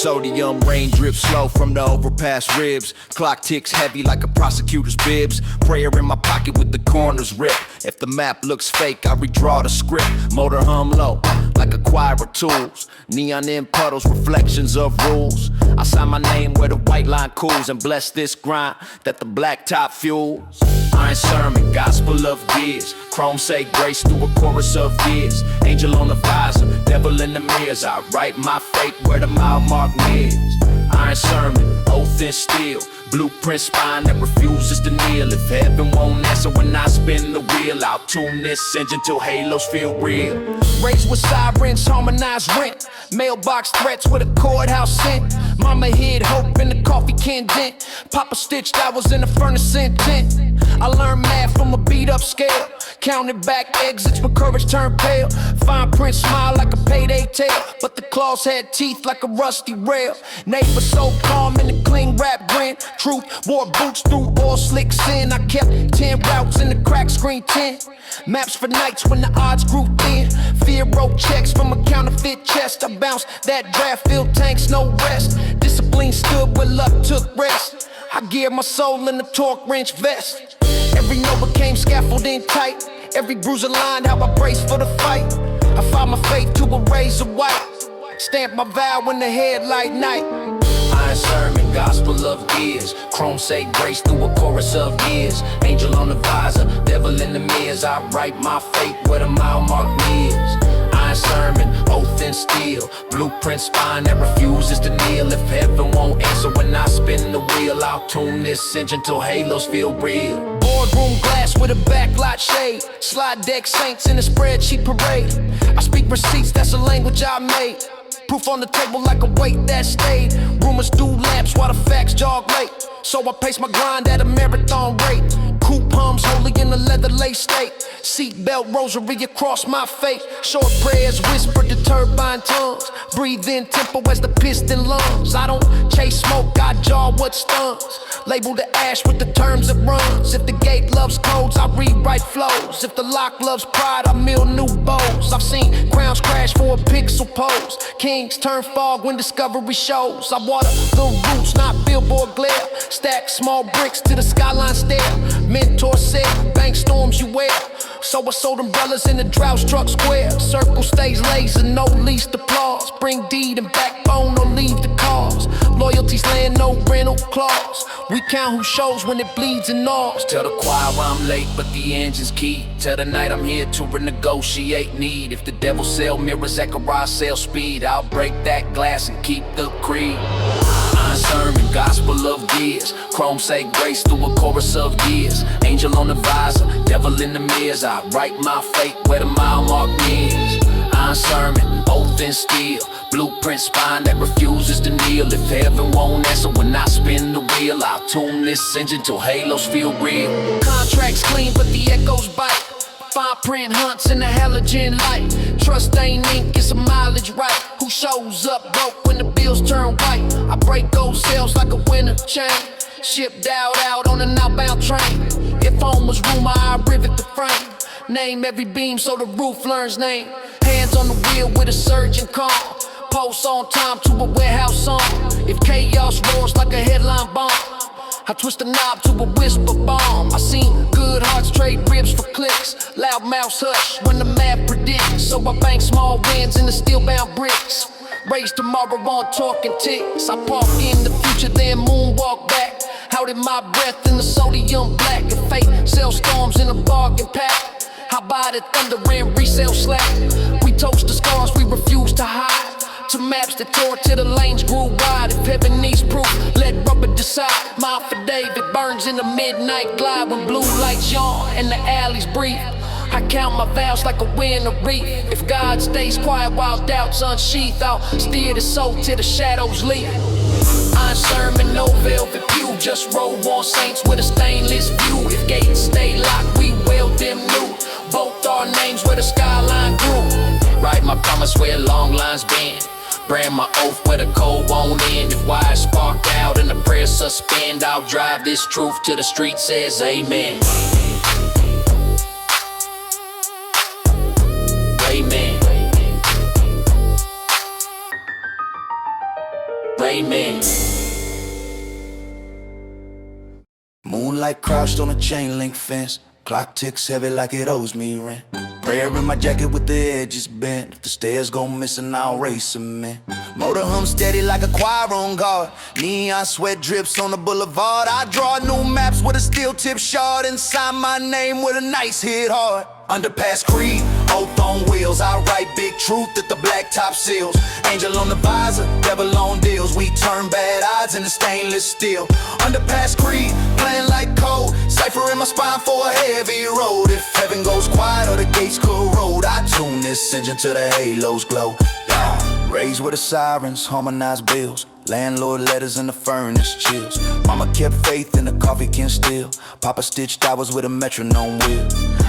sodium, rain drips slow from the overpass ribs. Clock ticks heavy like a prosecutor's bibs. Prayer in my pocket with the corners ripped. If the map looks fake, I redraw the script. Motor hum low, like a choir of tools. Neon in puddles, reflections of rules. I sign my name where the white line cools and bless this grind that the black top fuels. Iron sermon, gospel of gears. Chrome say grace through a chorus of years. Angel on the visor, devil in the mirrors. I write my fate where the mile mark nears. Iron sermon, oath and steel. Blueprint spine that refuses to kneel. If heaven won't answer when I spin the wheel, I'll tune this engine till halos feel real. Raised with sirens, harmonized rent. Mailbox threats with a courthouse scent. Mama hid hope in the coffee can dent. Papa stitched, I was in the furnace intent. I learned math from a beat up scale. Counted back exits but courage turned pale. Fine print smile like a payday tail, but the claws had teeth like a rusty rail. Neighbor so calm in a clean rap grin. Truth wore boots through all slick sin. I kept 10 routes in the crack screen 10. Maps for nights when the odds grew thin. Fear wrote checks from a counterfeit chest. I bounced that draft filled tanks, no rest. Discipline stood where luck took rest. I geared my soul in a torque wrench vest. Every note became scaffolding tight. Every bruise aligned how I braced for the fight. I found my faith to a razor white. Stamped my vow in the headlight night. Iron sermon, gospel of gears. Chrome say grace through a chorus of years. Angel on the visor, devil in the mirrors. I write my fate where the mile mark nears. Iron sermon, oath and steel. Blueprint spine that refuses to kneel. If heaven won't answer when I spin the wheel, I'll tune this engine till halos feel real. Boardroom glass with a backlot shade. Slide deck saints in a spreadsheet parade. I speak receipts, that's a language I made. Proof on the table like a weight that stayed. Rumors do laps while the facts jog late. So I pace my grind at a marathon rate. Coupe hums holy in a leather lace state. Seatbelt rosary across my face. Short prayers whispered to turbine tongues. Breathe in tempo as the piston lungs. I don't chase smoke, I jaw what stuns. Label the ash with the terms it runs. If the gate loves codes, I rewrite flows. If the lock loves pride, I mill new bows. I've seen crowns crash for a pixel pose. Kings turn fog when discovery shows. I water the roots, not billboard glare. Stack small bricks to the skyline stare. Mentor said, bank storms you wear. So I sold umbrellas in the drought struck square. Circle stays laser, no least applause. Bring deed and backbone or leave the cause. Loyalty's land, no rental clause. We count who shows when it bleeds and gnaws. Tell the choir I'm late, but the engine's key. Tell the night I'm here to renegotiate need. If the devil sell mirrors, Zechariah sell speed. I'll break that glass and keep the creed. Iron sermon, gospel of gears. Chrome say grace through a chorus of years. Angel on the visor, devil in the mirrors. I write my fate where the mile mark nears. Iron sermon, oath and steel. Blueprint spine that refuses to kneel. If heaven won't answer when I spin the wheel, I'll tune this engine till halos feel real. Contracts clean but the echoes bite. Fine print hunts in the halogen light. Trust ain't ink, it's a mileage right. Who shows up broke when the bills turn white? I break those sales like a winter chain. Shipped out on an outbound train. If home was rumor, I rivet the frame. Name every beam so the roof learns name. Hands on the wheel with a surgeon calm. Post on time to a warehouse song. If chaos roars like a headline bomb, I twist the knob to a whisper bomb. I seen good hearts trade ribs for clicks. Loud mouths hush when the math predicts. So I bank small wins in the steel-bound bricks. Raise tomorrow on talking ticks. I park in the future, then moonwalk back. Out in my breath in the sodium black. If fate sells storms in a bargain pack, how about it thunder and resale slack? We toast the scars we refuse to hide. To maps that tore till the lanes grew wide. If heaven needs proof, let rubber decide. My affidavit burns in the midnight glide. When blue lights yawn and the alleys breathe, I count my vows like a win or reef. If God stays quiet while doubts unsheath, I'll steer the soul till the shadows leave. Iron sermon, no velvet pew. Just roll on saints with a stainless view. If gates stay locked, we weld them new. Both our names where the skyline grew. Write my promise where long lines bend. Brand my oath where the cold won't end. If wires spark out and the prayers suspend, I'll drive this truth till the street says amen. Amen. amen. Moonlight crouched on a chain link fence. Clock ticks heavy like it owes me rent. Prayer in my jacket with the edges bent. If the stairs go missing, I'll race cement. Motor hum steady like a choir on guard. Neon sweat drips on the boulevard. I draw new maps with a steel tip shard and sign my name with a nice hit hard. Underpass Creed, oath on wheels. I write big truth at the blacktop seals. Angel on the visor, devil on deals. We turn bad odds into stainless steel. Underpass Creed, playing like cold. Cypher in my spine for a heavy road. If heaven goes quiet or the gates corrode, I tune this engine till the halos glow. Raised with the sirens, harmonized bills. Landlord letters in the furnace chills. Mama kept faith in the coffee can still. Papa stitched hours with a metronome wheel.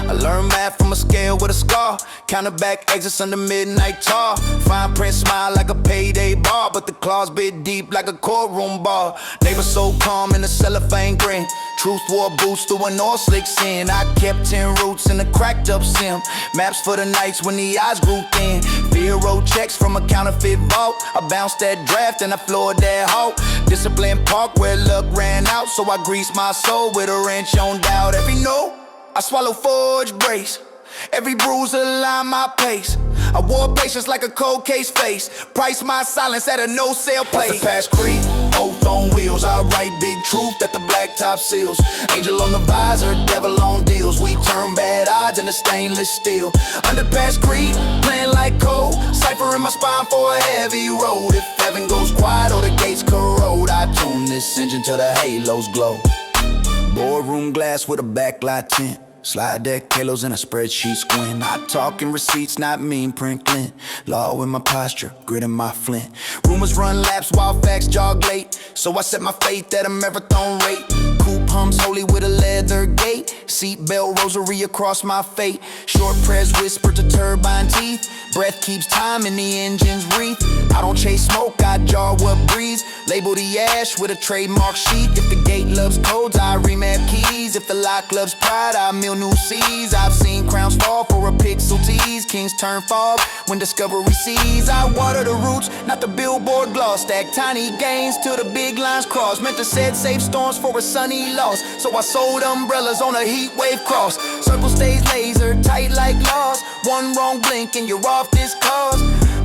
I learned math from a scale with a scar. Counted back exits under midnight tar. Fine print smile like a payday bar, but the claws bit deep like a courtroom bar. Neighbor so calm in the cellophane grin. Truth wore boots through an all slick sin. I kept 10 roots in a cracked up sim. Maps for the nights when the eyes grew thin. Fear wrote checks from a counterfeit vault. I bounced that draft and I floored that halt. Discipline park where luck ran out, so I greased my soul with a wrench on doubt. Every note I swallow forged brace. Every bruise align my pace. I wore patience like a cold case face. Price my silence at a no sale place. Past Creek, oath on wheels. I write big truth at the blacktop seals. Angel on the visor, devil on deals. We turn bad odds into stainless steel. Underpass Creek, playing like cold. Cypher in my spine for a heavy road. If heaven goes quiet or the gates corrode, I tune this engine till the halos glow. Boardroom glass with a backlight tint. Slide deck halos and a spreadsheet squint. Not talking receipts, not mean print glint. Law in my posture, grit in my flint. Rumors run laps while facts jog late. So I set my faith at a marathon rate. Coupe hums holy with a leather gate. Seatbelt rosary across my fate. Short press whisper to turbine teeth. Breath keeps time in the engine's wreath. I don't chase smoke, I jar what breeze. Label the ash with a trademark sheet. If the gate loves codes, I remap keys. If the lock loves pride, I mill new seas. I've seen crowns fall for a pixel tease. Kings turn fog when discovery sees. I water the roots, not the billboard gloss. Stack tiny gains till the big lines cross. Meant to set safe storms for a sunny loss. So I sold umbrellas on a heat wave cross. Circle stays laser, tight like laws. One wrong blink and you're off this cause.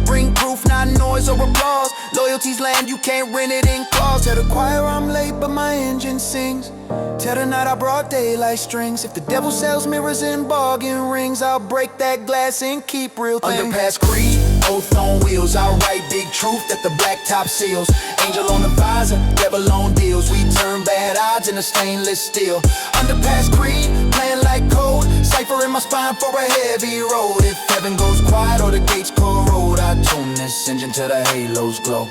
Bring proof, not noise or applause. Loyalty's land, you can't rent it in claws. Tell the choir I'm late, but my engine sings. Tell the night I brought daylight strings. If the devil sells mirrors and bargain rings, I'll break that glass and keep real things. Underpass Creed, oath on wheels. I write big truth at the blacktop seals. Angel on the visor, devil on deals. We turn bad odds into stainless steel. Underpass Creed, playing like cold. Cypher in my spine for a heavy road. If heaven goes quiet or the gates corrode, I tune this engine till the halos glow.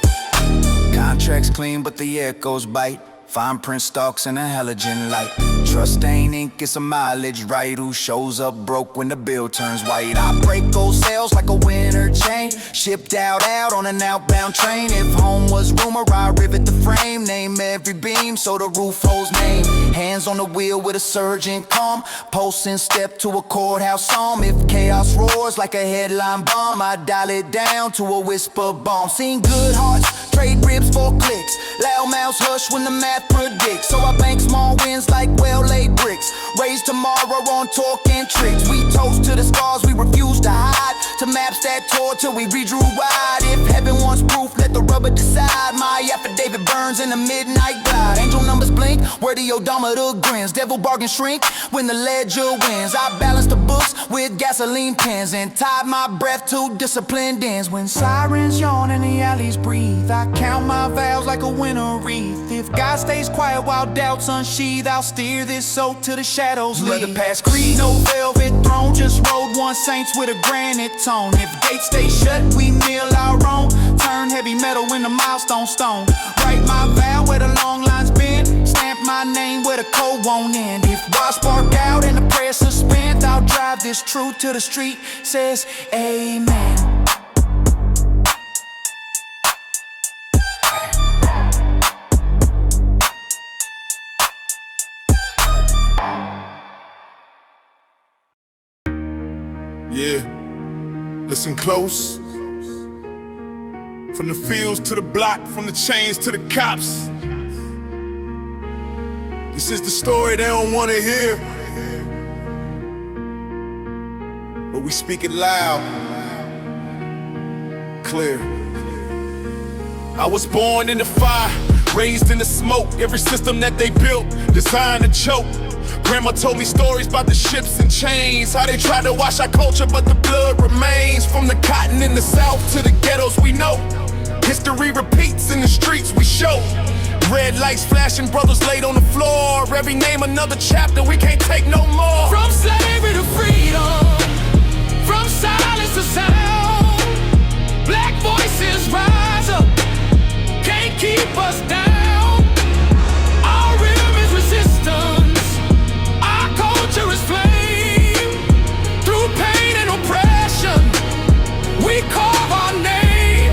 Contracts clean but the echoes bite. Fine print stalks in a halogen light. Trust ain't ink, it's a mileage right. Who shows up broke when the bill turns white? I break gold sales like a winter chain. Shipped out on an outbound train. If home was rumor, I rivet the frame. Name every beam so the roof holds name. Hands on the wheel with a surging calm. Pulse in step to a courthouse psalm. If chaos roars like a headline bomb, I dial it down to a whisper bomb. Seen good hearts, trade ribs for clicks. Loud mouths hush when the math predicts. So I bank small wins like well-laid bricks. Raise tomorrow on torque and tricks. We toast to the scars, we refuse to hide. To maps that tore till we redrew wide. If heaven wants proof, let the rubber decide. My affidavit burns in the midnight glide. Angel numbers blink, where the odometer grins. Devil bargain shrink when the ledger wins. I balance the books with gasoline pens and tied my breath to disciplined ends. When sirens yawn and the alleys breathe, I count my vows like a winter wreath. If God stays quiet while doubts unsheathe, I'll steer this soul till the shadows leave. Underpass Creed, no velvet throne. Just rode one saints with a granite tone. If gates stay shut, we kneel our own. Turn heavy metal into milestone stone. Write my vow where the long lines bend. Stamp my name where the cold won't end. If bars spark out and the prayer suspend, I'll drive this truth to the street. Says amen. Yeah, listen close. From the fields to the block, from the chains to the cops. This is the story they don't wanna hear, but we speak it loud, clear. I was born in the fire, raised in the smoke. Every system that they built, designed to choke. Grandma told me stories about the ships and chains, how they tried to wash our culture but the blood remains. From the cotton in the south to the ghettos we know, history repeats in the streets we show. Red lights flashing, brothers laid on the floor. Every name another chapter, we can't take no more. From slavery to freedom, from silence to sound, black voices rise up, can't keep us down. Our rhythm is resistance, our culture is flame. Through pain and oppression, we carve our name.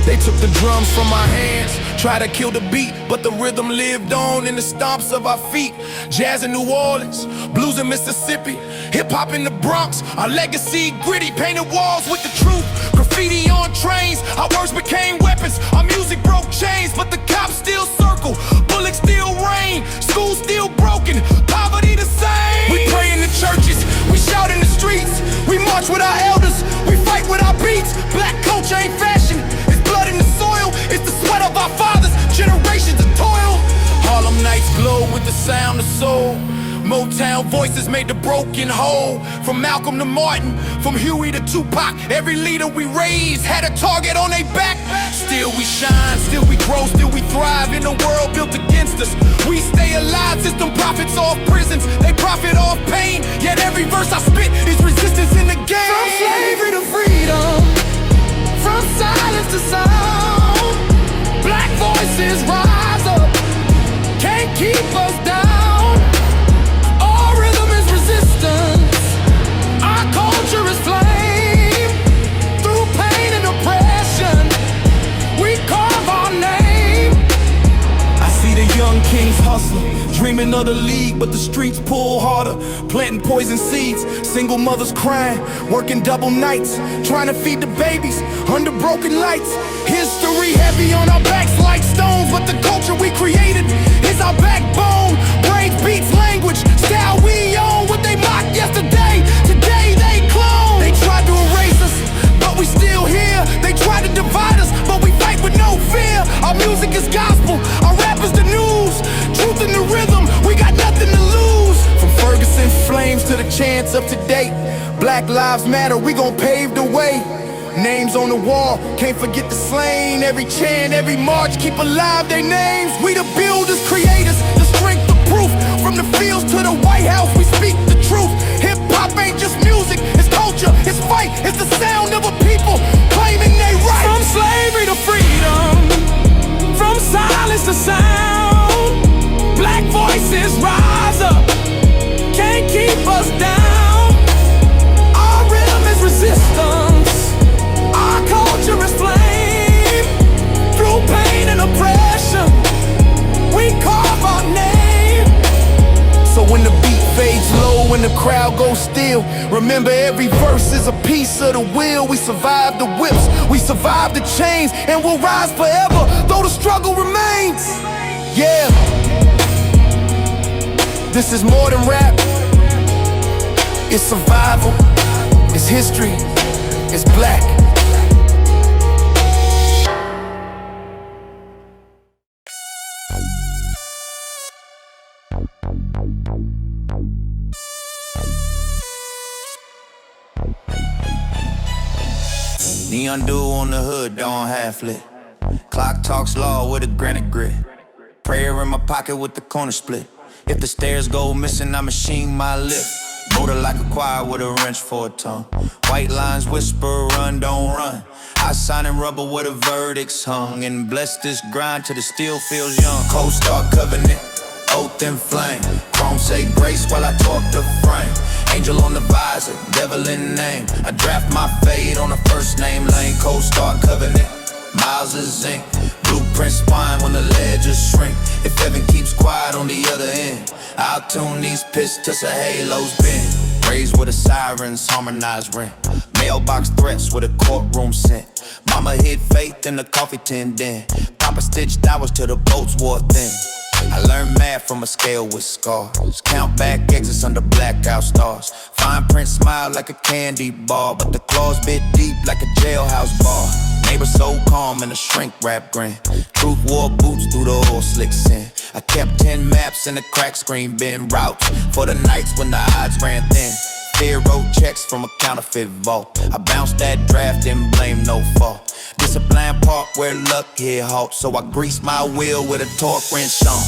They took the drums from our hands, tried to kill the beat, but the rhythm lived on in the stomps of our feet. Jazz in New Orleans, blues in Mississippi, hip-hop in the Bronx, our legacy gritty. Painted walls with the truth, graffiti on trains. Our words became weapons, our music broke chains. But the cops still circle, bullets still rain, schools still broken, poverty the same. We pray in the churches, we shout in the streets, we march with our elders, we fight with our beats. Black culture ain't fashion, it's blood in the soil, it's the sweat of our fathers, generations of toil. Harlem nights glow with the sound of soul. Motown voices made the broken whole. From Malcolm to Martin, from Huey to Tupac, every leader we raised had a target on their back. Still we shine, still we grow, still we thrive in a world built against us. We stay alive, system profits off prisons, they profit off pain. Yet every verse I spit is resistance in the game. From slavery to freedom, from silence to sound, black voices rise up, can't keep us down. Our rhythm is resistance, our culture is flame. Through pain and oppression, we carve our name. I see the young kings hustling, dreaming of the league, but the streets pull harder, planting poison seeds. Single mothers crying, working double nights, trying to feed the babies under broken lights. History heavy on our backs like stones, but the culture we created is our backbone. Brains, beats, language, style we own. What they mocked yesterday, today they clone. They tried to erase us, but we still here. They tried to divide us, but we fight with no fear. Our music is gospel, our rap is the news. Truth in the rhythm, we got nothing to lose. From Ferguson flames to the chants of today, Black Lives Matter, we gon' pave the way. Names on the wall, can't forget the slain. Every chant, every march, keep alive their names. We the builders, creators, the strength, the proof. From the fields to the White House, we speak the truth. Hip-hop ain't just music, it's culture, it's fight. It's the sound of a people claiming they right. From slavery to freedom, from silence to sound, black voices rise up, can't keep us down. Our rhythm is resistance, our culture is flame. Through pain and oppression, we carve our name. So when the beat fades low and the crowd goes still, remember every verse is a piece of the will. We survived the whips, we survived the chains, and we'll rise forever, though the struggle remains. Yeah, this is more than rap, it's survival, it's history, it's black. Neon dew on the hood, dawn half lit. Clock talks law with a granite grit. Prayer in my pocket with the corner split. If the stairs go missing, I machine my lift. Motor like a choir with a wrench for a tongue. White lines whisper, run, don't run. I sign in rubber where the verdict's hung. And bless this grind till the steel feels young. Cold Star covenant, oath and flame. Chrome say grace while I talk the frame. Angel on the visor, devil in name. I draft my fade on a first name lane. Cold Star covenant, miles of zinc. Blueprints twine when the ledges shrink. If heaven keeps quiet on the other end, I'll tune these pistols to halos bend. Raised with the sirens, harmonized rent. Mailbox threats with a courtroom scent. Mama hid faith in the coffee tin den. Papa stitched hours till the boats wore thin. I learned math from a scale with scars. Count back exits under blackout stars. Fine print smile like a candy bar, but the claws bit deep like a jailhouse bar. Neighbor so calm in a shrink wrap grin. Truth wore boots through the old slick sin. I kept 10 maps in the crack screen bin. Routes for the nights when the odds ran thin. Fear wrote checks from a counterfeit vault. I bounced that draft and blame no fault. Discipline park where luck hit halt, so I greased my wheel with a torque wrench on.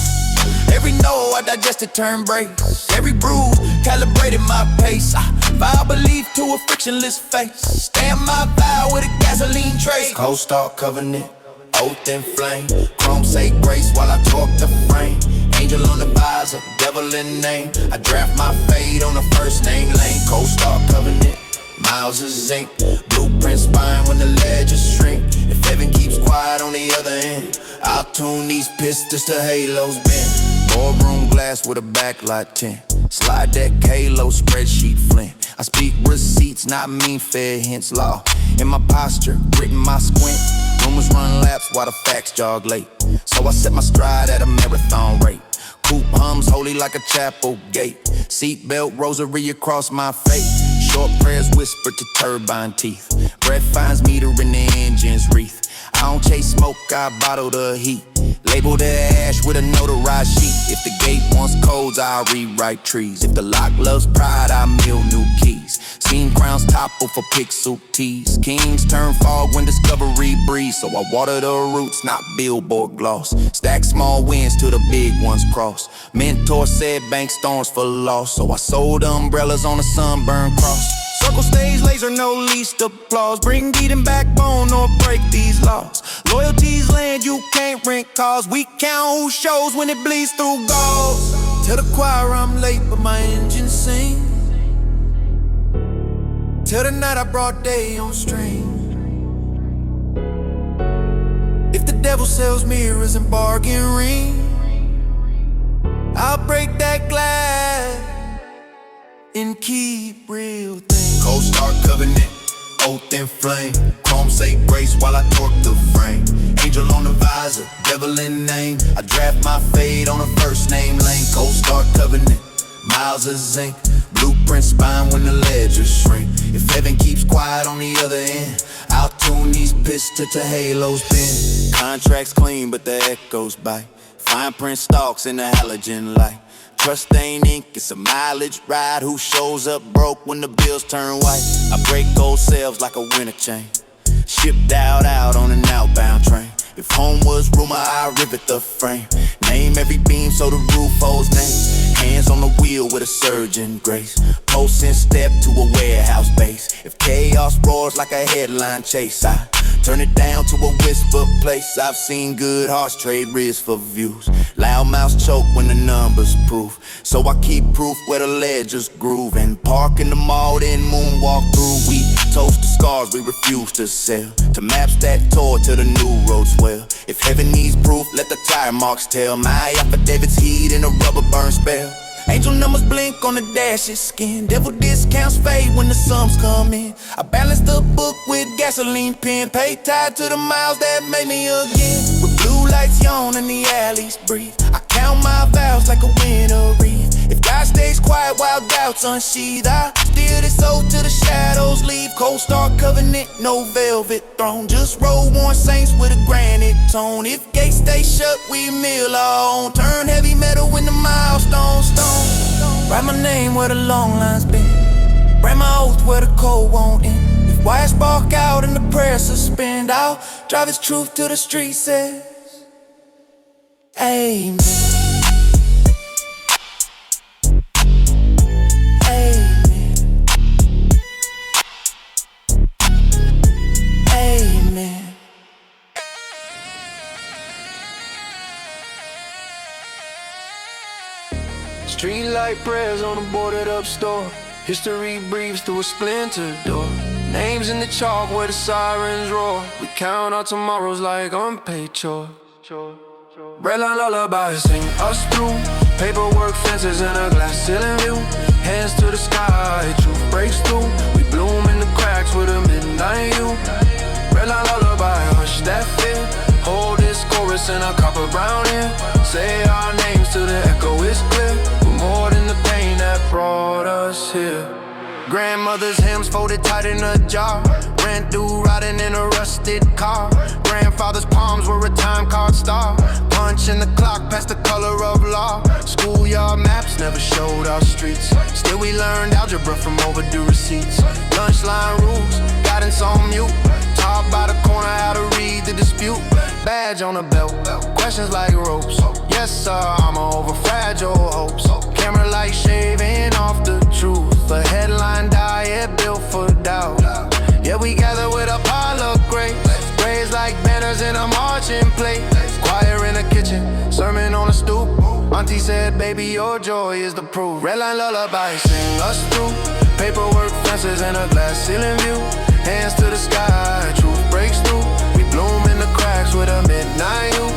Every no I digested turned brace. Every bruise calibrated my pace. I vow belief to a frictionless face. Stamp my vow with a gasoline trace. Cold Star covenant, oath and flame. Chrome say grace while I talk the frame. Angel on the visor, devil in name. I draft my fate on the first name lane. Cold Star covenant, miles of zinc. Blueprint spine when the ledges shrink. If heaven keeps quiet on the other end, I'll tune these pistols to halos bend. Boardroom glass with a backlight tint. Slide deck halo, spreadsheet flint. I speak receipts, not mean fair hints. Law in my posture, grit in my squint. Rumors run laps while the facts jog late. So I set my stride at a marathon rate. Coupe hums holy like a chapel gate. Seatbelt rosary across my face. Short prayers whispered to turbine teeth. Breath finds meter in the engine's wreath. I don't chase smoke, I bottle the heat. Label the ash with a notarized sheet. If the gate wants codes, I'll rewrite trees. If the lock loves pride, I mill new keys. Seen crowns topple for pixel tees. Kings turn fog when discovery breeze. So I water the roots, not billboard gloss. Stack small wins till the big ones cross. Mentor said bank storms for loss. So I sold umbrellas on a sunburned cross. Circle stage, laser, no least applause. Bring beat and backbone or break these laws. Loyalties land, you can't rent cars. We count who shows when it bleeds through goals. Tell the choir I'm late, but my engine sings. Till the night I brought day on string. If the devil sells mirrors and bargain ring, I'll break that glass and keep real things. Cold Star covenant, oath and flame. Chrome say grace while I torque the frame. Angel on the visor, devil in name. I draft my fate on a first name lane. Cold Star covenant, miles of zinc. Blueprint spine when the ledges shrink. If heaven keeps quiet on the other end, I'll tune these pistols to halos bend. Contracts clean but the echoes bite. Fine print stalks in the halogen light. Trust ain't ink, it's a mileage ride. Who shows up broke when the bills turn white? I break gold sales like a winter chain. Shipped out on an outbound train. If home was rumor, I rivet the frame. Name every beam so the roof holds name. Hands on the wheel with a surgeon grace. Post and step to a warehouse base. If chaos roars like a headline chase, I turn it down to a whisper place. I've seen good hearts trade ribs for views. Loud mouths choke when the numbers prove. So I keep proof where the ledgers groove. And park in the mall, then moonwalk through. We toast the scars we refuse to sell. To maps that tour to the new roads well. If heaven needs proof, let the tire marks tell. My affidavit's heat in a rubber burn spell. Angel numbers blink on the dash's skin. Devil discounts fade when the sums come in. I balance the book with gasoline pen. Pay tied to the miles that made me again. With blue lights yawn and the alleys breathe, I count my vows like a winter wreath. If God stays quiet while doubts unsheathe, I steer this soul till the shadows leave. Cold Star covenant, no velvet throne. Just road-worn saints with a granite tone. If gates stay shut, we mill our own. Turn heavy metal in the milestone stone. Write my name where the long lines been. Brand my oath where the cold won't end. If wires spark out and the prayers suspend, I'll drive its truth till the street says amen. Streetlight prayers on a boarded up store. History breathes through a splintered door. Names in the chalk where the sirens roar. We count our tomorrows like unpaid chores. Redline lullabies sing us through. Paperwork fences and a glass ceiling view. Hands to the sky, truth breaks through. We bloom in the crack cracks with a midnight you. Red line lullaby, hush that fear. Hold this chorus in a copper brown ear. Say our names till the echo is clear. We're more than the pain that brought us here. Grandmother's hymns folded tight in a jar. Rent due riding in a rusted car. Grandfather's palms were a time card star. Punching the clock past the color of law. Schoolyard maps never showed our streets. Still we learned algebra from overdue receipts. Lunchline rules, guidance on mute. Taught by the corner how to read the dispute. Badge on the belt, questions like ropes. Yes sir, I'm over fragile hopes. Camera light shaving off the truth. A headline diet built for doubt. Yeah, we gather with a pile of grapes. Raised like banners in a marching plate. Choir in the kitchen, sermon on the stoop. Auntie said, baby, your joy is the proof. Red line lullaby, sing us through. Paperwork, fences, and a glass ceiling view. Hands to the sky, truth breaks through. We bloom in the cracks with a midnight you.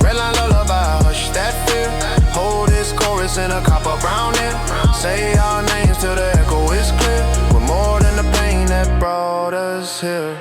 Red line lullaby, hush that fear. Hold this chorus in a copper brown ear. Say our names till the echo is clear. We're more than the pain that brought us here.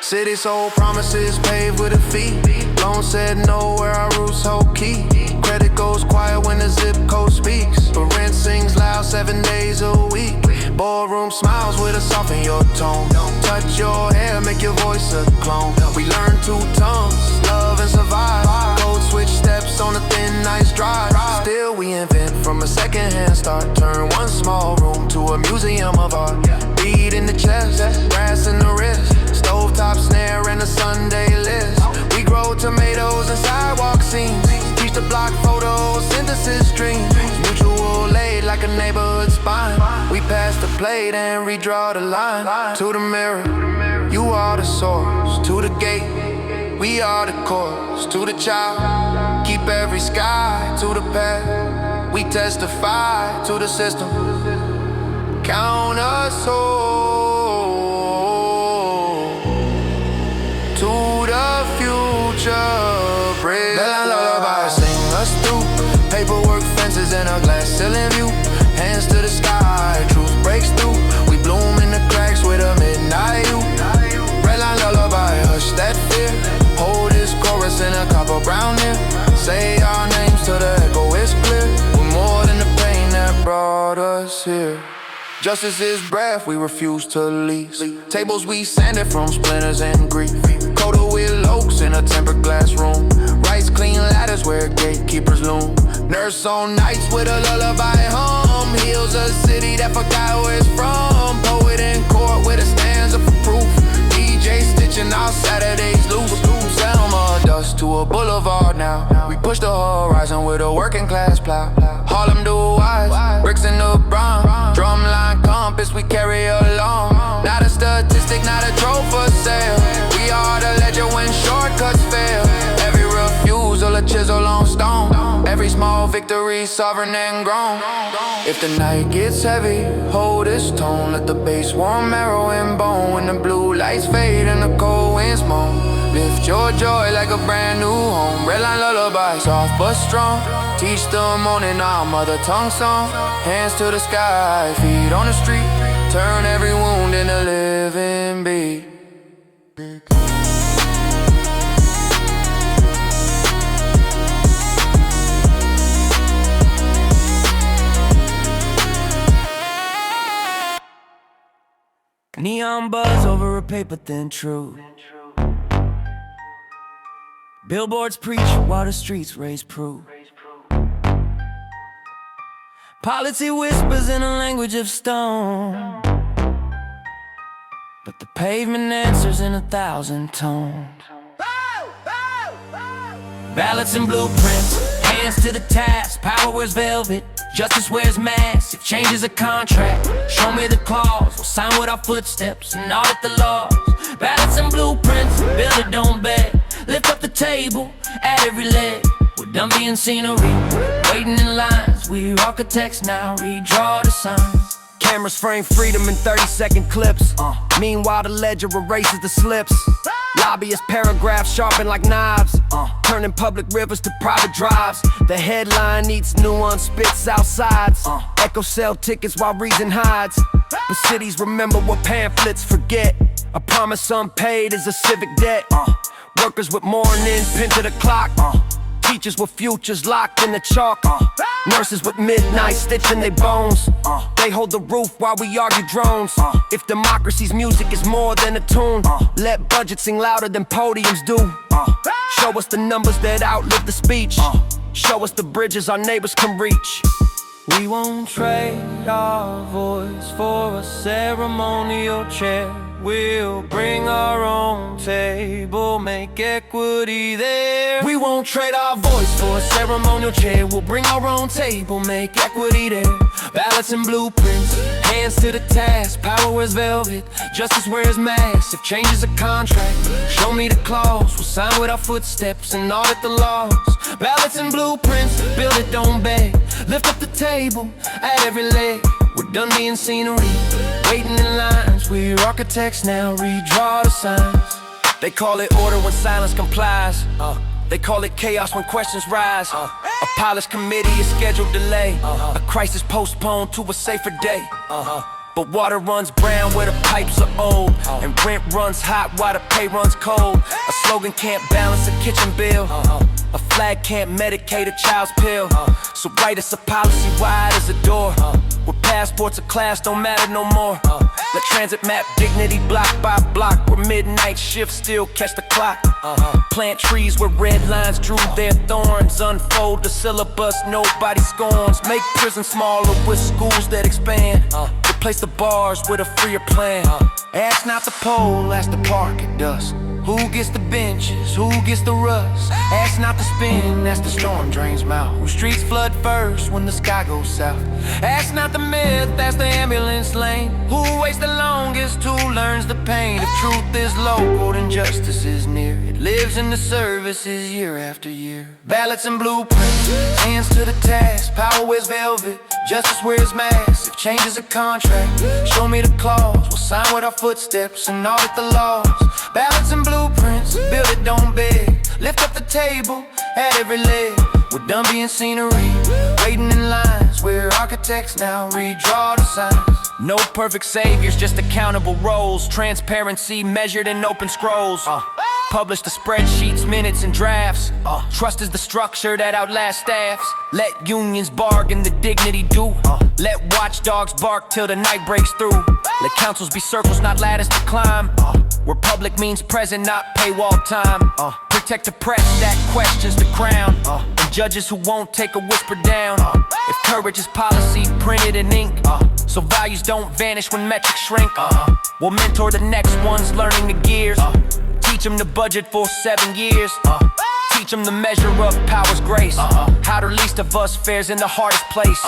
City sold promises paved with a fee. Loan said no where our roots hold key. Credit goes quiet when the zip code speaks. But rent sings loud 7 days a week. Ballroom smiles with a soften your tone. Touch your hair, make your voice a clone. We learn 2 tongues, love and survive. Code switch steps on a thin ice drive. Still we invent from a secondhand start. Turn one small room to a museum of art. Beat in the chest, brass in the wrist. Stovetop snare and a Sunday list. We grow tomatoes and sidewalk scenes. Teach the block photosynthesis dreams. Mutual aid like a neighborhood spine. We pass the plate and redraw the line. To the mirror, you are the source. To the gate, we are the course. To the child, keep every sky. To the path, we testify. To the system, count us whole. To the future, bridge. Bell lullaby, sing us through. Paperwork, fences, and a glass ceiling view. Hands to the sky, truth breaks through. We bloom in the cracks with a midnight you. Red line lullaby, hush that fear. Hold this chorus in a copper brown ear. Say our names till the echo is clear. We're more than the pain that brought us here. Justice is breath, we refuse to lease. Tables we sanded from splinters and grief. Coated with oaks in a tempered glass room. Rice clean ladders where gatekeepers loom. Nurse on nights with a lullaby hum. Heals a city that forgot where it's from. Poet in court with a stanza for proof. DJ stitching our Saturdays loose. Selma dust to a boulevard now. We push the horizon with a working class plow. Harlem do wise, bricks in the brown. Drumline compass we carry along. Not a statistic, not a trophy for sale. We are the legend when shortcuts fail. Every refusal a chisel on stone. Every small victory sovereign and grown. If the night gets heavy, hold this tone. Let the bass warm marrow and bone. When the blue lights fade and the cold winds moan. Lift your joy like a brand new home. Red line lullaby, soft but strong. Teach the morning our mother tongue song. Hands to the sky, feet on the street. Turn every wound into living beat. Neon buzz over a paper thin truth. Billboards preach while the streets raise proof. Policy whispers in a language of stone, but the pavement answers in 1,000 tones. Ballots and blueprints, hands to the task. Power wears velvet, justice wears masks. If change is a contract, show me the clause. We'll sign with our footsteps and audit the laws. Ballots and blueprints, build it, don't beg. Lift up the table at every leg. We're done being scenery, waiting in lines. We're architects now, redraw the signs. Cameras frame freedom in 30-second clips. Meanwhile, the ledger erases the slips. Lobbyist paragraphs sharpened like knives. Turning public rivers to private drives. The headline needs nuance, spits outsides. Echo sell tickets while reason hides. But cities remember what pamphlets forget. A promise unpaid is a civic debt. Workers with mornings pinned to the clock. Teachers with futures locked in the chalk. Nurses with midnight stitching their bones. They hold the roof while we argue drones. If democracy's music is more than a tune, let budgets sing louder than podiums do. Show us the numbers that outlive the speech. Show us the bridges our neighbors can reach. We won't trade our voice for a ceremonial chair. We'll bring our own table, make equity there. We won't trade our voice for a ceremonial chair. We'll bring our own table, make equity there. Ballots and blueprints, hands to the task. Power wears velvet, justice wears masks. If change is a contract, show me the clause. We'll sign with our footsteps and audit the laws. Ballots and blueprints, build it, don't beg. Lift up the table at every leg. We're done being scenery, waiting in lines. We're architects now, redraw the signs. They call it order when silence complies. They call it chaos when questions rise. A polished committee is scheduled delay. A crisis postponed to a safer day. But water runs brown where the pipes are old, and rent runs hot while the pay runs cold. A slogan can't balance a kitchen bill. A flag can't medicate a child's pill. So write us a policy wide as a door, where passports of class don't matter no more. Let transit map dignity block by block, where midnight shifts still catch the clock. Plant trees where red lines drew their thorns. Unfold the syllabus nobody scorns. Make prisons smaller with schools that expand. Replace the bars with a freer plan. Ask not the pole, ask the park at dusk. Who gets the benches, who gets the rust? Ask not the spin, that's the storm drain's mouth. Whose streets flood first when the sky goes south? Ask not the myth, that's the ambulance lane. Who waits the longest, who learns the pain? If truth is local, then justice is near. It lives in the services year after year. Ballots and blueprints, hands to the task. Power wears velvet, justice wears masks. If change is a contract, show me the clause. We'll sign with our footsteps and audit the laws. Ballots and blueprints, build it, don't beg. Lift up the table at every leg. We're done being scenery, waiting in lines. We're architects now, redraw the signs. No perfect saviors, just accountable roles. Transparency measured in open scrolls. Publish the spreadsheets, minutes, and drafts. Trust is the structure that outlasts staffs. Let unions bargain the dignity due. Let watchdogs bark till the night breaks through. Let councils be circles, not ladders to climb. Where public means present, not paywall time. Protect the press that questions the crown. And judges who won't take a whisper down. If courage is policy printed in ink, so values don't vanish when metrics shrink. We'll mentor the next ones learning the gears. Teach them the budget for 7 years. Teach them the measure of power's grace. How the least of us fares in the hardest place.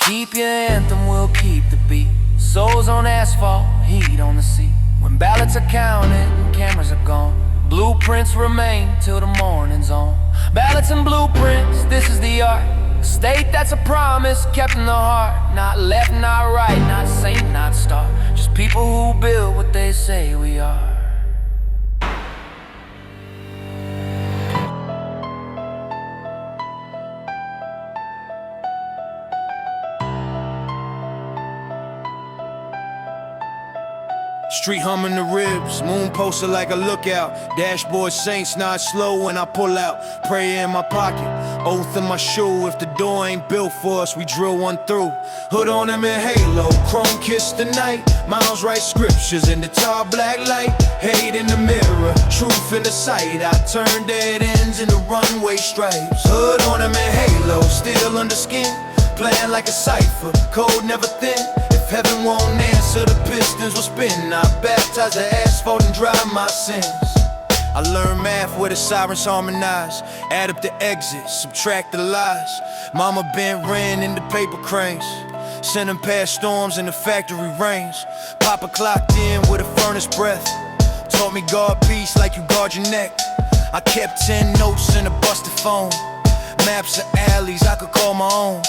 Keep your anthem, we'll keep the beat. Souls on asphalt, heat on the sea. When ballots are counted, cameras are gone. Blueprints remain till the morning's on. Ballots and blueprints, this is the art. A state that's a promise kept in the heart. Not left, not right, not saint, not star. Just people who build what they say we are. Street humming the ribs, moon posted like a lookout. Dashboard saints not slow when I pull out. Prayer in my pocket, oath in my shoe. If the door ain't built for us, we drill one through. Hood on him in halo, chrome kiss the night. Miles write scriptures in the tall black light. Hate in the mirror, truth in the sight. I turn dead ends into runway stripes. Hood on him in halo, still under skin. Playing like a cipher, code never thin. If heaven won't answer, the pistons will spin. I baptize the asphalt and dry my sins. I learned math where the sirens harmonize. Add up the exits, subtract the lies. Mama bent ran into paper cranes. Send them past storms in the factory rains. Papa clocked in with a furnace breath. Taught me guard peace like you guard your neck. I kept 10 notes in a busted phone. Maps of alleys I could call my own.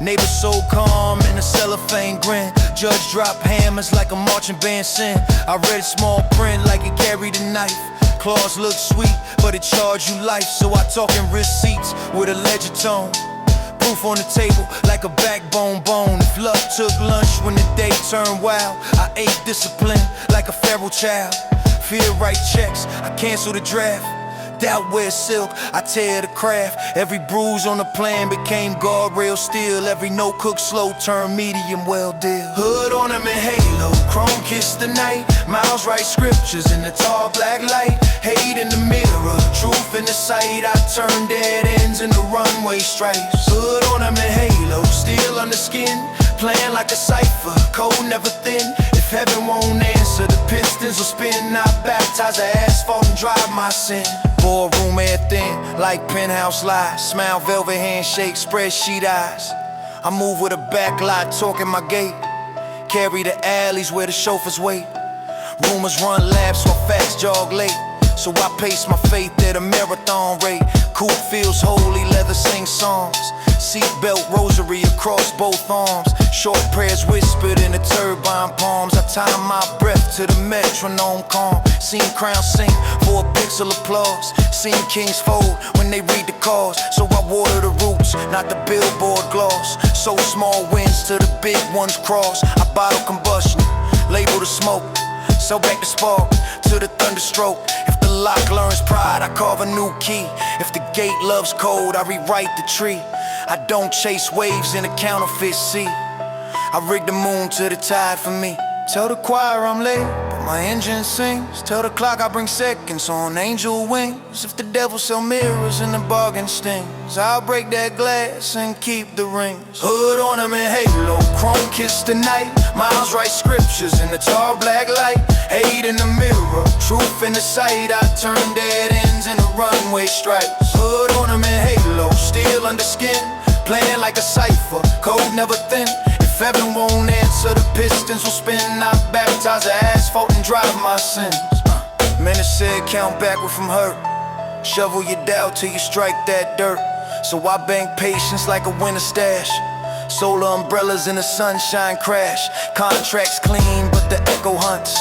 Neighbors so calm in a cellophane grin. Judge drop hammers like a marching band sin. I read small print like it carried a knife. Claws look sweet, but it charge you life. So I talk in receipts with a ledger tone. Roof on the table like a backbone bone. If luck took lunch when the day turned wild, I ate discipline like a feral child. Fear write checks, I cancel the draft. Doubt wear silk, I tear the craft. Every bruise on the plan became guardrail steel. Every no cook slow turned medium well deal. Hood ornament halo, chrome kiss the night. Miles write scriptures in the tall black light. Hate in the mirror, truth in the sight. I turn dead ends into runway stripes. Hood ornament halo, steel under skin. Playing like a cipher, code never thin. If heaven won't answer, the pistons will spin. I baptize the asphalt and drive my sin. Boardroom air thin, like penthouse lies. Smile, velvet handshake, spreadsheet eyes. I move with a backlot, talking my gait. Carry the alleys where the chauffeurs wait. Rumors run laps while facts jog late. So I pace my faith at a marathon rate. Coupe feels holy, leather sing songs. Seatbelt rosary across both arms. Short prayers whispered in the turbine palms. I time my breath to the metronome calm. Seen crowns sink for a pixel applause. Seen kings fold when they read the cause. So I water the roots, not the billboard gloss. So small wins to the big ones cross. I bottle combustion, label the smoke. So back the spark to the thunderstroke. If the lock learns pride, I carve a new key. If the gate loves code, I rewrite the tree. I don't chase waves in a counterfeit sea. I rig the moon to the tide for me. Tell the choir I'm late, but my engine sings. Tell the clock I bring seconds on angel wings. If the devil sell mirrors and the bargain stings, I'll break that glass and keep the rings. Hood ornament halo, chrome kiss the night. Miles write scriptures in the tall black light. Hate in the mirror, truth in the sight. I turn dead ends into runway stripes. Hood ornament halo, steel under skin. Playing like a cipher, code never thin. If heaven won't answer, the pistons will spin. I baptize the asphalt and drive my sins. Men have said count backward from hurt. Shovel your doubt till you strike that dirt. So I bank patience like a winter stash. Solar umbrellas in the sunshine crash. Contracts clean but the echo hunts.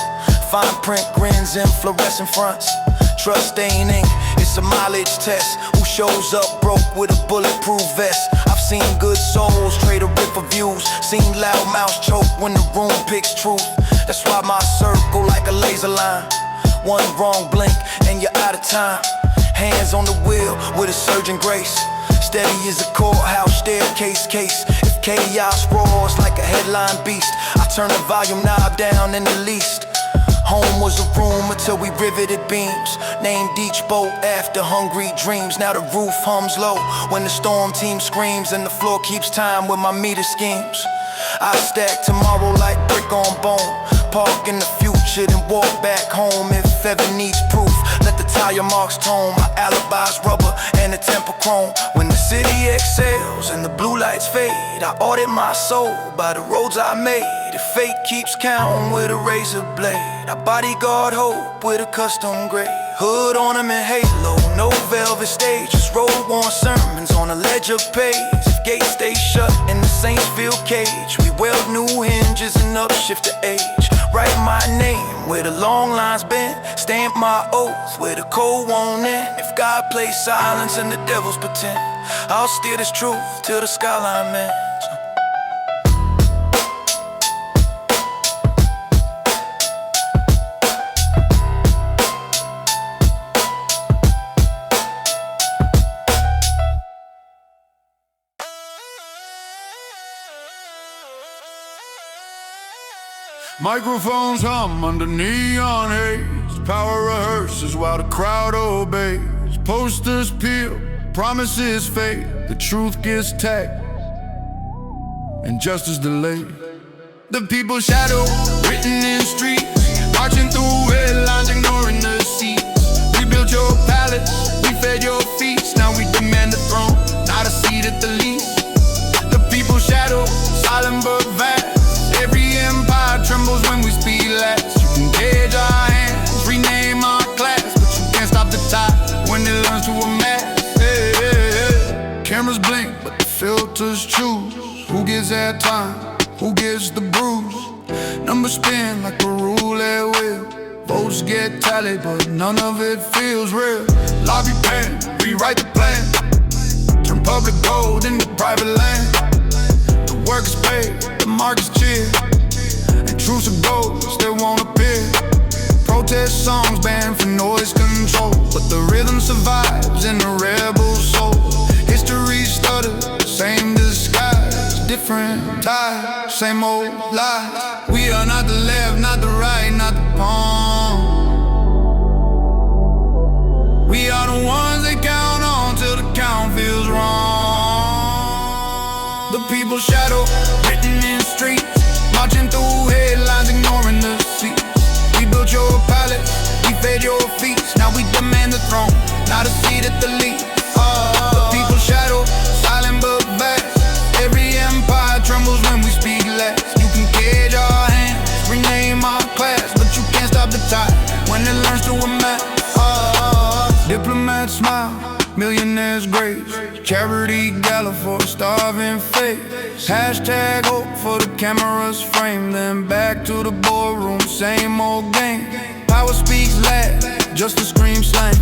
Fine print grins and fluorescent fronts. Trust ain't ink, it's a mileage test. Who shows up broke with a bulletproof vest? I've seen good souls trade a rip for views. Seen loud mouths choke when the room picks truth. That's why my circle like a laser line. One wrong blink and you're out of time. Hands on the wheel with a surging grace. Steady as a courthouse staircase case. If chaos roars like a headline beast, I turn the volume knob down in the least. Home was a room until we riveted beams. Named each boat after hungry dreams. Now the roof hums low when the storm team screams. And the floor keeps time with my meter schemes. I stack tomorrow like brick on bone. Park in the future then walk back home. If ever needs proof, let the tire marks tone. My alibi's rubber and the temper chrome. When the city exhales and the blue lights fade, I audit my soul by the roads I made. If fate keeps count with a razor blade, I bodyguard hope with a custom grade. Hood ornament halo, no velvet stage. Just road-worn sermons on a ledger page. If gates stay shut in the Saintsville cage, we weld new hinges and upshift the age. Write my name where the long lines bend. Stamp my oath where the cold won't end. If God plays silence and the devils pretend, I'll steer this truth till the skyline ends. Microphones hum under neon haze. Power rehearses while the crowd obeys. Posters peel, promises fade. The truth gets tagged and justice delayed. The people's shadow written in streets. Marching through headlines, ignoring the seats. We built your palace, we fed your feast. Now we demand a throne, not a seat at the least. The people's shadow, silent but vast. Every empire trembles when we speak last. You can gauge our hands, rename our class, but you can't stop the tide when it learns to amass. Hey, hey, hey. Cameras blink, but the filters choose. Who gets airtime, who gets the bruise? Numbers spin like a roulette wheel. Votes get tallied, but none of it feels real. Lobby pen, rewrite the plan. Turn public gold in the private land. The work is paid, the market's cheer, and truths are ghosts that won't appear. Protest songs banned for noise control, but the rhythm survives in the rebel soul. History stutters, same disguise, different ties, same old lies. We are not the left, not the right, not the palm. We are the ones they count on till the count feels wrong. The people's shadow, written in streets, marching through headlines, ignoring the seats. We built your palace, we fed your feast. Now we demand the throne, not a seat at the lead. The people's shadow, silent but vast. Every empire trembles when we speak last. You can cage our hands, rename our class, but you can't stop the tide when it learns to amass. Diplomats smile, millionaires grace, charity gala for a starving faith. Hashtag hope for the camera's frame, then back to the boardroom, same old game. Power speaks last, just a scream slang.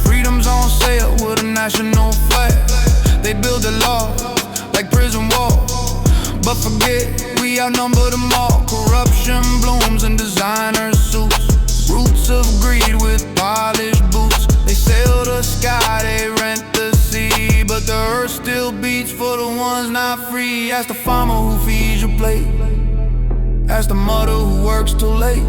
Freedom's on sale with a national flag. They build a law like prison walls, but forget we outnumber them all. Corruption blooms in designer suits, roots of greed with polished boots. They sail the sky, they rent the sea, but the earth still beats for the ones not free. Ask the farmer who feeds your plate, ask the mother who works too late,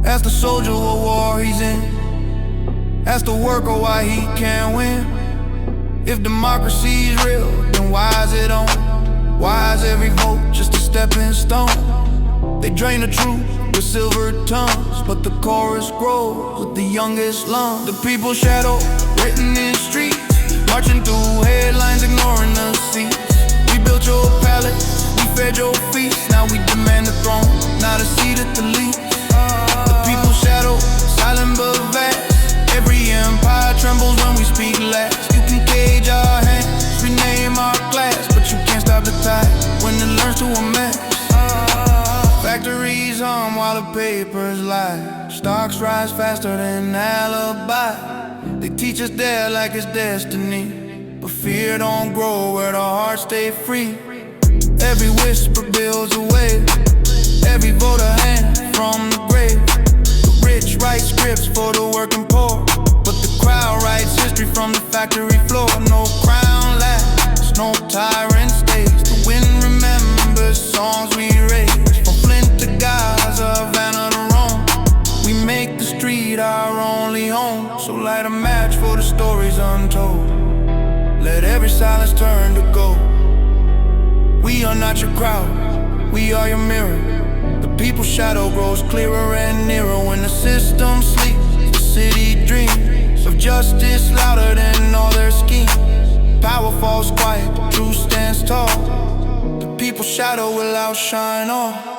ask the soldier what war he's in, ask the worker why he can't win. If democracy's real, then why is it on? Why is every vote just a stepping stone? They drain the truth with silver tongues, but the chorus grows with the youngest lungs. The people's shadow, written in streets, marching through headlines, ignoring the seats. We built your palace, we fed your feast. Now we demand the throne, not a seat at the least. The people's shadow, silent but vast. Every empire trembles when we speak last. You can cage our hands, rename our class, but you can't stop the tide when it learns to amass. Factories hum while the papers lie. Stocks rise faster than alibi. They teach us there like it's destiny, but fear don't grow where the hearts stay free. Every whisper builds a wave, every vote a hand from the grave. The rich write scripts for the working poor, but the crowd writes history from the factory floor. No crown lasts, no tyrant stays. The wind remembers songs we raised. To Gaza, Havana to Rome, we make the street our only home. So light a match for the stories untold. Let every silence turn to gold. We are not your crowd, we are your mirror. The people's shadow grows clearer and nearer. When the system sleeps, the city dreams of justice louder than all their schemes. Power falls quiet, truth stands tall. The people's shadow will outshine all.